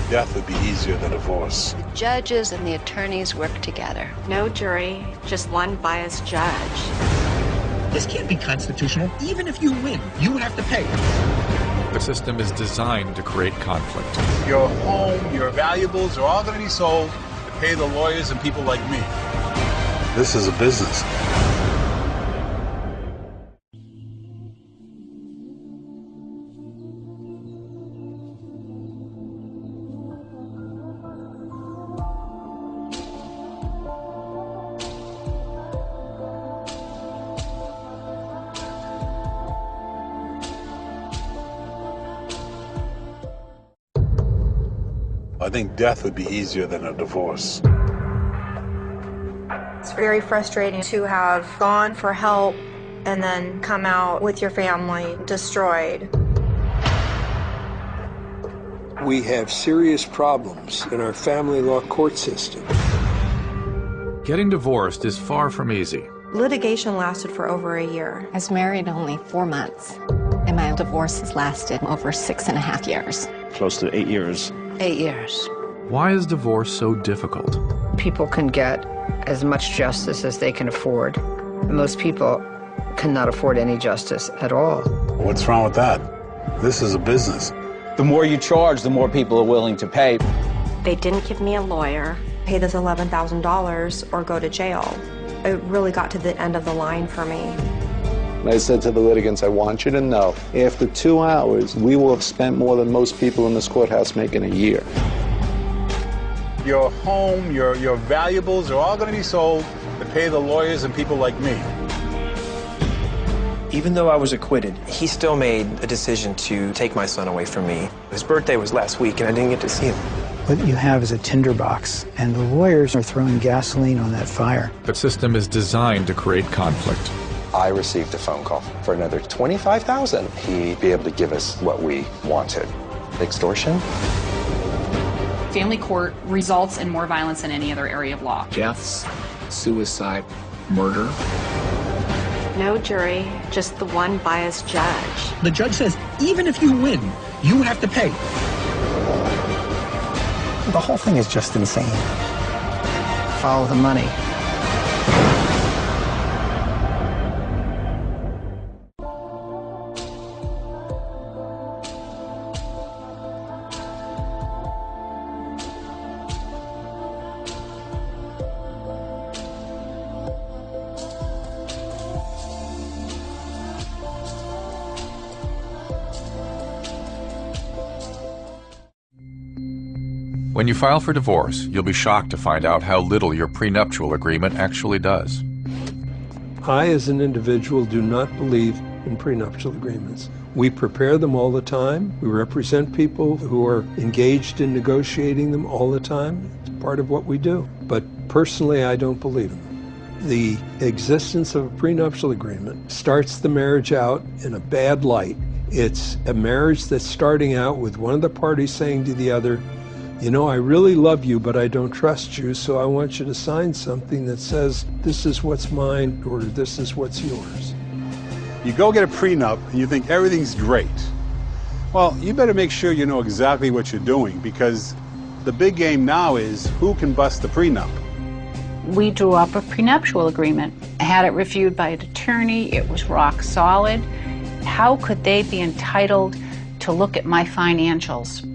death would be easier than divorce. The judges and the attorneys work together. No jury, just one biased judge. This can't be constitutional. Even if you win, you have to pay. The system is designed to create conflict. Your home, your valuables are all going to be sold to pay the lawyers and people like me. This is a business. I think death would be easier than a divorce. It's very frustrating to have gone for help and then come out with your family destroyed. We have serious problems in our family law court system. Getting divorced is far from easy. Litigation lasted for over a year. I was married only 4 months, and my divorce has lasted over 6.5 years. Close to 8 years. 8 years. Why is divorce so difficult? People can get as much justice as they can afford. Most people cannot afford any justice at all. What's wrong with that? This is a business. The more you charge, the more people are willing to pay. They didn't give me a lawyer. Pay this $11,000 or go to jail. It really got to the end of the line for me. And I said to the litigants, I want you to know, after 2 hours, we will have spent more than most people in this courthouse make in a year. Your home, your valuables are all going to be sold to pay the lawyers and people like me. Even though I was acquitted, he still made a decision to take my son away from me. His birthday was last week, and I didn't get to see him. What you have is a tinderbox, and the lawyers are throwing gasoline on that fire. The system is designed to create conflict. I received a phone call for another $25,000. He'd be able to give us what we wanted. Extortion? Family court results in more violence than any other area of law. Deaths, suicide, murder. No jury, just the one biased judge. The judge says, even if you win, you have to pay. The whole thing is just insane. Follow the money. When you file for divorce, you'll be shocked to find out how little your prenuptial agreement actually does. I, as an individual, do not believe in prenuptial agreements. We prepare them all the time. We represent people who are engaged in negotiating them all the time. It's part of what we do. But personally, I don't believe in them. The existence of a prenuptial agreement starts the marriage out in a bad light. It's a marriage that's starting out with one of the parties saying to the other, you know, I really love you, but I don't trust you, so I want you to sign something that says, this is what's mine, or this is what's yours. You go get a prenup, and you think everything's great. Well, you better make sure you know exactly what you're doing, because the big game now is who can bust the prenup. We drew up a prenuptial agreement. I had it reviewed by an attorney. It was rock solid. How could they be entitled to look at my financials?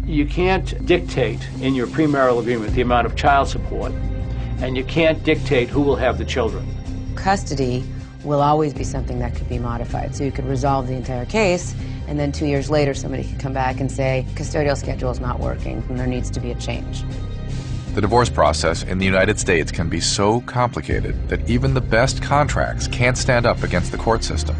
You can't dictate in your premarital agreement the amount of child support, and you can't dictate who will have the children. Custody will always be something that could be modified. So you could resolve the entire case, and then 2 years later somebody could come back and say, custodial schedule is not working, and there needs to be a change. The divorce process in the United States can be so complicated that even the best contracts can't stand up against the court system.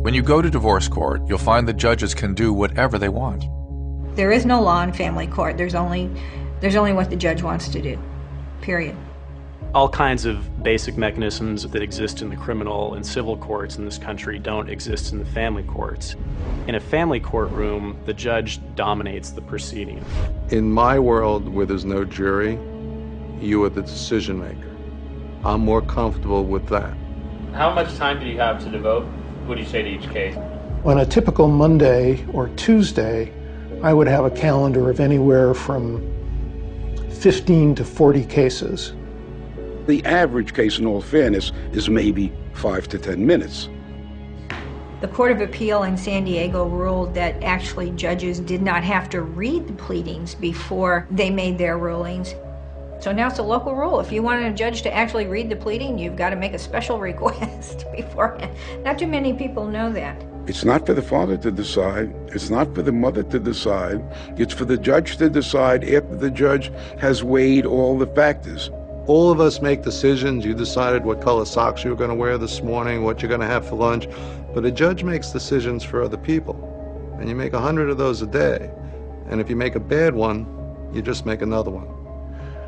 When you go to divorce court, you'll find the judges can do whatever they want. There is no law in family court. There's only what the judge wants to do, period. All kinds of basic mechanisms that exist in the criminal and civil courts in this country don't exist in the family courts. In a family courtroom, the judge dominates the proceeding. In my world, where there's no jury, you are the decision maker. I'm more comfortable with that. How much time do you have to devote, what do you say, to each case? On a typical Monday or Tuesday, I would have a calendar of anywhere from 15 to 40 cases. The average case, in all fairness, is maybe 5 to 10 minutes. The Court of Appeal in San Diego ruled that actually judges did not have to read the pleadings before they made their rulings. So now it's a local rule. If you want a judge to actually read the pleading, you've got to make a special request beforehand. Not too many people know that. It's not for the father to decide. It's not for the mother to decide. It's for the judge to decide after the judge has weighed all the factors. All of us make decisions. You decided what color socks you were going to wear this morning, what you're going to have for lunch. But a judge makes decisions for other people. And you make 100 of those a day. And if you make a bad one, you just make another one.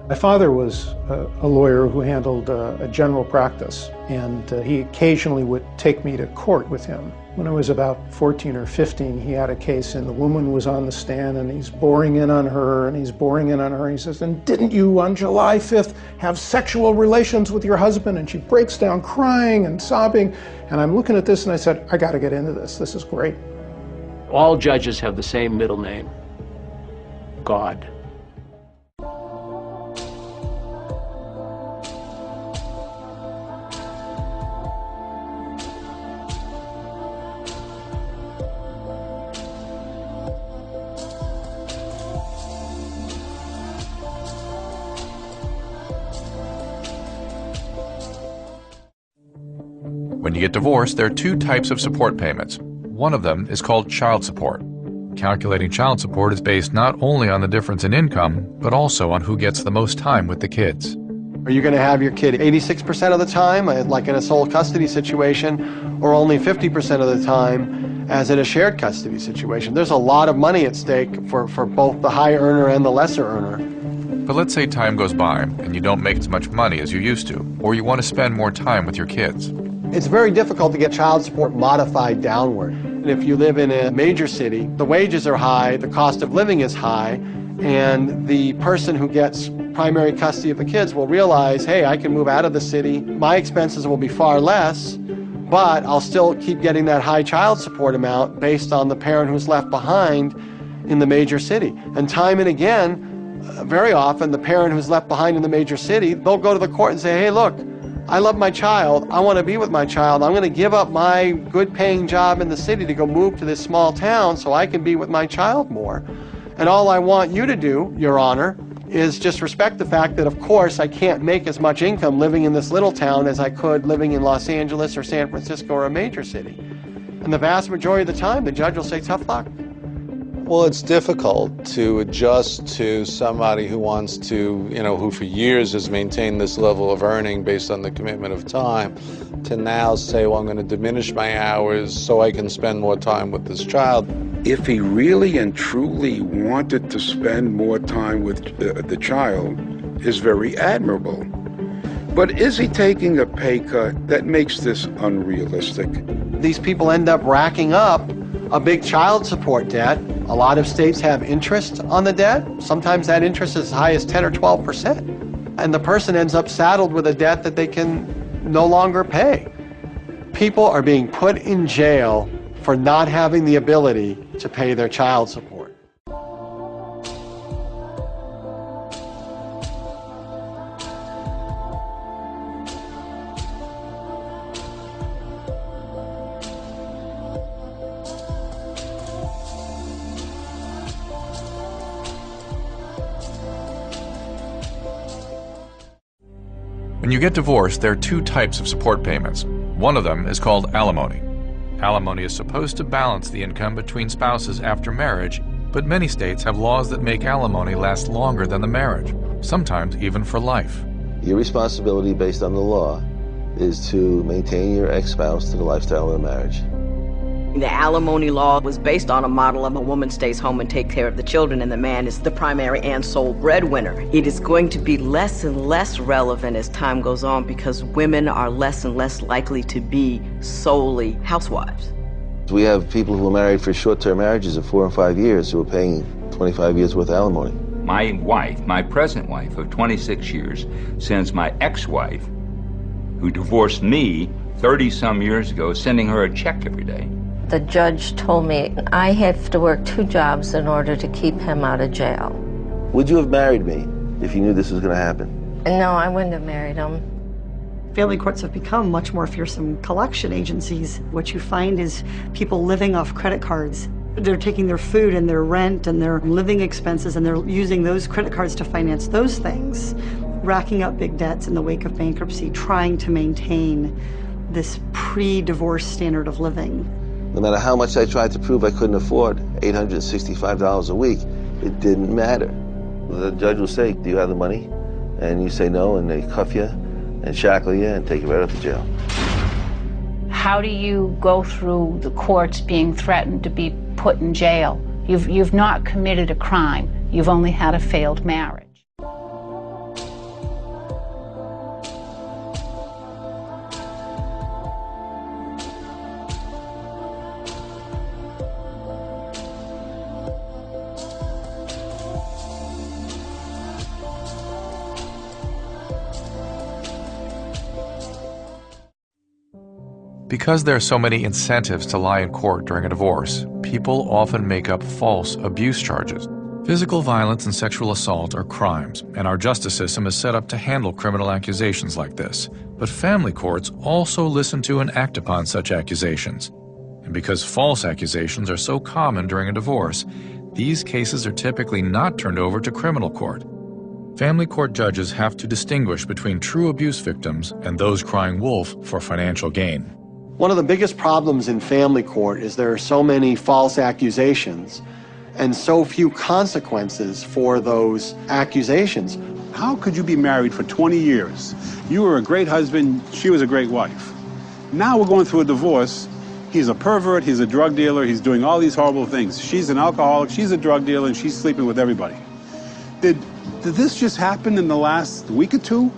My father was a lawyer who handled a general practice, and he occasionally would take me to court with him. When I was about 14 or 15, he had a case, and the woman was on the stand, and he's boring in on her, and he's boring in on her. He says, "And didn't you, on July 5th, have sexual relations with your husband?" And she breaks down crying and sobbing. And I'm looking at this, and I said, I got to get into this. This is great. All judges have the same middle name, God. When you get divorced, there are two types of support payments. One of them is called child support. Calculating child support is based not only on the difference in income, but also on who gets the most time with the kids. Are you going to have your kid 86% of the time, like in a sole custody situation, or only 50% of the time, as in a shared custody situation? There's a lot of money at stake for both the high earner and the lesser earner. But let's say time goes by and you don't make as much money as you used to, or you want to spend more time with your kids. It's very difficult to get child support modified downward. And if you live in a major city, the wages are high, the cost of living is high, and the person who gets primary custody of the kids will realize, hey, I can move out of the city, my expenses will be far less, but I'll still keep getting that high child support amount based on the parent who's left behind in the major city. And time and again, very often the parent who's left behind in the major city, they'll go to the court and say, hey, look, I love my child, I want to be with my child, I'm going to give up my good paying job in the city to go move to this small town so I can be with my child more. And all I want you to do, Your Honor, is just respect the fact that, of course, I can't make as much income living in this little town as I could living in Los Angeles or San Francisco or a major city. And the vast majority of the time, the judge will say, tough luck. Well, it's difficult to adjust to somebody who wants to, who for years has maintained this level of earning based on the commitment of time, to now say, well, I'm going to diminish my hours so I can spend more time with this child. If he really and truly wanted to spend more time with the child, is very admirable. But is he taking a pay cut that makes this unrealistic? These people end up racking up a big child support debt. A lot of states have interest on the debt. Sometimes that interest is as high as 10 or 12%. And the person ends up saddled with a debt that they can no longer pay. People are being put in jail for not having the ability to pay their child support. When you get divorced, there are two types of support payments. One of them is called alimony. Alimony is supposed to balance the income between spouses after marriage, but many states have laws that make alimony last longer than the marriage, sometimes even for life. Your responsibility based on the law is to maintain your ex-spouse to the lifestyle of the marriage. The alimony law was based on a model of a woman stays home and takes care of the children, and the man is the primary and sole breadwinner. It is going to be less and less relevant as time goes on because women are less and less likely to be solely housewives. We have people who are married for short-term marriages of 4 and 5 years who are paying 25 years worth of alimony. My wife, my present wife of 26 years, sends my ex-wife, who divorced me 30-some years ago, sending her a check every day. The judge told me I have to work 2 jobs in order to keep him out of jail. Would you have married me if you knew this was going to happen? No, I wouldn't have married him. Family courts have become much more fearsome collection agencies. What you find is people living off credit cards. They're taking their food and their rent and their living expenses, and they're using those credit cards to finance those things, racking up big debts in the wake of bankruptcy, trying to maintain this pre-divorce standard of living. No matter how much I tried to prove I couldn't afford $865 a week, it didn't matter. The judge will say, do you have the money? And you say no, and they cuff you and shackle you and take you right up to jail. How do you go through the courts being threatened to be put in jail? You've not committed a crime. You've only had a failed marriage. Because there are so many incentives to lie in court during a divorce, people often make up false abuse charges. Physical violence and sexual assault are crimes, and our justice system is set up to handle criminal accusations like this. But family courts also listen to and act upon such accusations. And because false accusations are so common during a divorce, these cases are typically not turned over to criminal court. Family court judges have to distinguish between true abuse victims and those crying wolf for financial gain. One of the biggest problems in family court is there are so many false accusations and so few consequences for those accusations. How could you be married for 20 years? You were a great husband, she was a great wife. Now we're going through a divorce. He's a pervert, he's a drug dealer, he's doing all these horrible things. She's an alcoholic, she's a drug dealer, and she's sleeping with everybody. Did this just happen in the last week or two?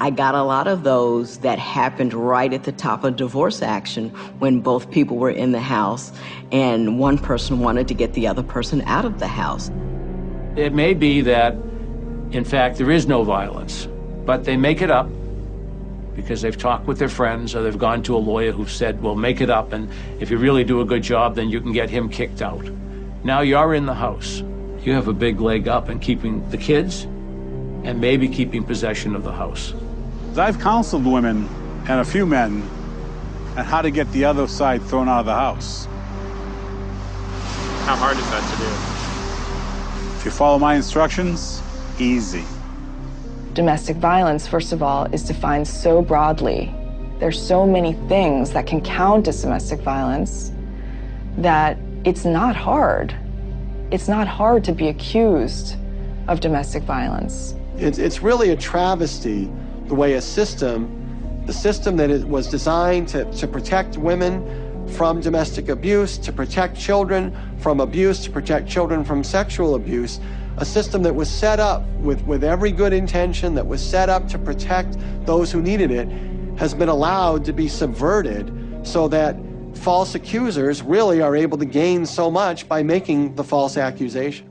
I got a lot of those that happened right at the top of divorce action when both people were in the house and one person wanted to get the other person out of the house. It may be that, in fact, there is no violence, but they make it up because they've talked with their friends or they've gone to a lawyer who said, well, make it up, and if you really do a good job, then you can get him kicked out. Now you're in the house. You have a big leg up in keeping the kids and maybe keeping possession of the house. I've counseled women and a few men on how to get the other side thrown out of the house. How hard is that to do? If you follow my instructions, easy. Domestic violence, first of all, is defined so broadly. There's so many things that can count as domestic violence that it's not hard. It's not hard to be accused of domestic violence. It's really a travesty the way the system that it was designed to protect women from domestic abuse, to protect children from abuse, to protect children from sexual abuse, a system that was set up with every good intention, that was set up to protect those who needed it, has been allowed to be subverted so that false accusers really are able to gain so much by making the false accusation.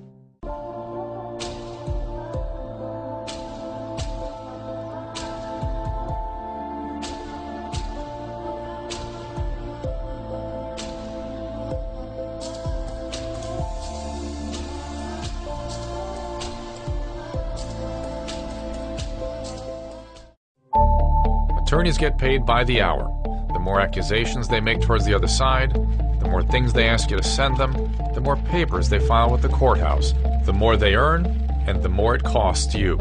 Attorneys get paid by the hour. The more accusations they make towards the other side, the more things they ask you to send them, the more papers they file with the courthouse, the more they earn, and the more it costs you.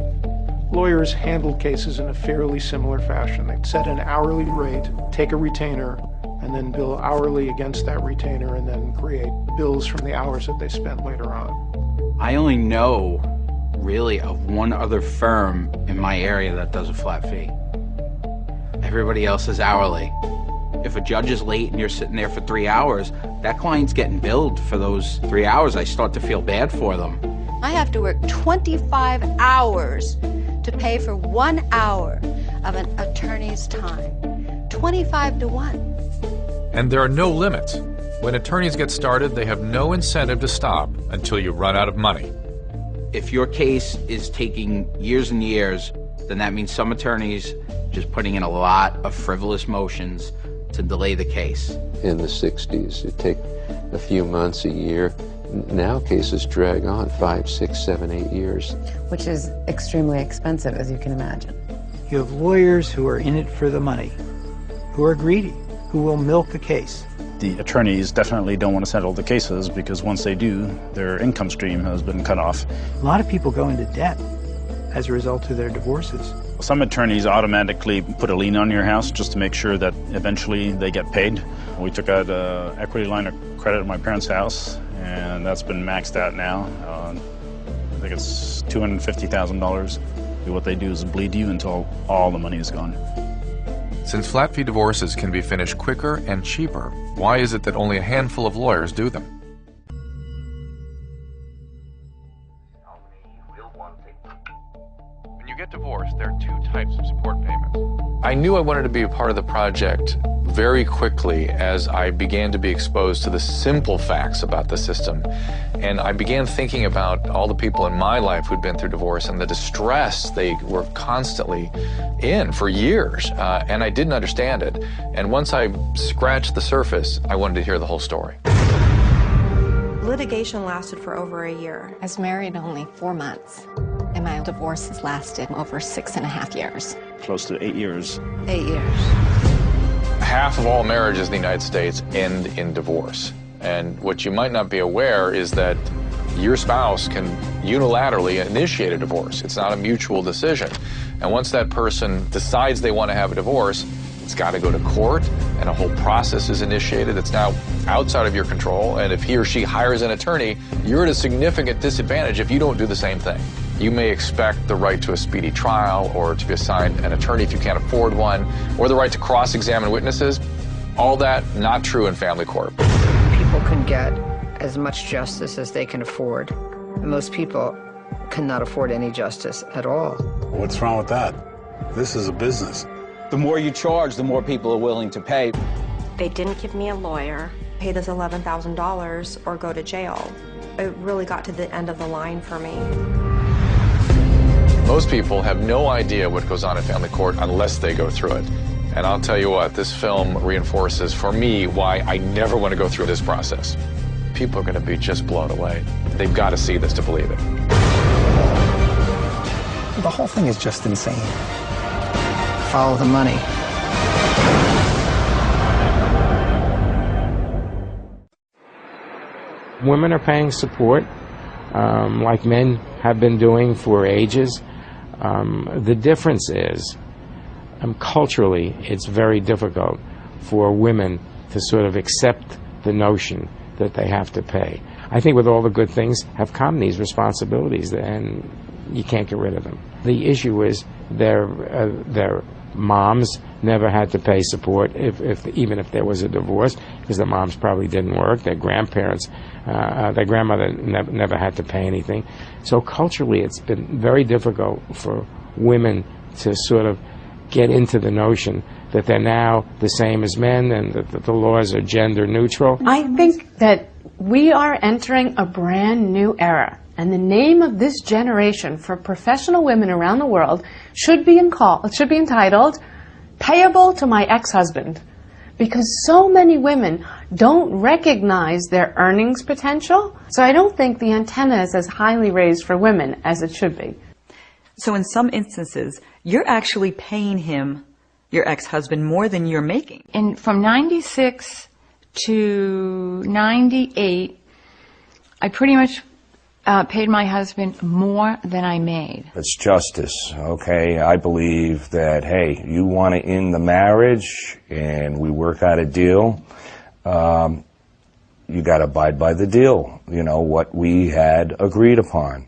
Lawyers handle cases in a fairly similar fashion. They set an hourly rate, take a retainer, and then bill hourly against that retainer, and then create bills from the hours that they spent later on. I only know, really, of one other firm in my area that does a flat fee. Everybody else is hourly. If a judge is late and you're sitting there for 3 hours, that client's getting billed for those 3 hours. I start to feel bad for them. I have to work 25 hours to pay for 1 hour of an attorney's time. 25 to 1. And there are no limits. When attorneys get started, they have no incentive to stop until you run out of money. If your case is taking years and years, then that means some attorneys just putting in a lot of frivolous motions to delay the case. In the 60s, it'd take a few months, a year. Now cases drag on 5, 6, 7, 8 years. Which is extremely expensive, as you can imagine. You have lawyers who are in it for the money, who are greedy, who will milk a case. The attorneys definitely don't want to settle the cases because once they do, their income stream has been cut off. A lot of people go into debt as a result of their divorces. Some attorneys automatically put a lien on your house just to make sure that eventually they get paid. We took out an equity line of credit at my parents' house, and that's been maxed out now. I think it's $250,000. What they do is bleed you until all the money is gone. Since flat fee divorces can be finished quicker and cheaper, why is it that only a handful of lawyers do them? When you get divorced, there are two types of support payments. I knew I wanted to be a part of the project very quickly as I began to be exposed to the simple facts about the system. And I began thinking about all the people in my life who'd been through divorce and the distress they were constantly in for years. And I didn't understand it. And once I scratched the surface, I wanted to hear the whole story. Litigation lasted for over a year. I was married only 4 months, and my divorce has lasted over 6.5 years. Close to 8 years. 8 years. Half of all marriages in the United States end in divorce. And what you might not be aware is that your spouse can unilaterally initiate a divorce. It's not a mutual decision. And once that person decides they want to have a divorce, it's got to go to court, and a whole process is initiated that's now outside of your control. And if he or she hires an attorney, you're at a significant disadvantage if you don't do the same thing. You may expect the right to a speedy trial, or to be assigned an attorney if you can't afford one, or the right to cross-examine witnesses. All that, not true in family court. People can get as much justice as they can afford. Most people cannot afford any justice at all. What's wrong with that? This is a business. The more you charge, the more people are willing to pay. They didn't give me a lawyer, paid us $11,000 or go to jail. It really got to the end of the line for me. Most people have no idea what goes on in family court unless they go through it. And I'll tell you what, this film reinforces for me why I never want to go through this process. People are going to be just blown away. They've got to see this to believe it. The whole thing is just insane. Follow the money. Women are paying support, like men have been doing for ages. The difference is, culturally, it's very difficult for women to sort of accept the notion that they have to pay. I think with all the good things have come these responsibilities, and you can't get rid of them. The issue is their moms never had to pay support, even if there was a divorce, because the moms probably didn't work. Their grandparents, their grandmother never had to pay anything. So culturally, it's been very difficult for women to sort of get into the notion that they're now the same as men and that the laws are gender neutral. I think that we are entering a brand new era, and the name of this generation for professional women around the world should be entitled "Payable to My Ex-Husband," because so many women don't recognize their earnings potential. So I don't think the antenna is as highly raised for women as it should be. So in some instances, you're actually paying him, your ex-husband, more than you're making. And from 96 to 98, I pretty much paid my husband more than I made. It's justice, okay? I believe that, hey, you want to end the marriage and we work out a deal, you got to abide by the deal, you know, what we had agreed upon.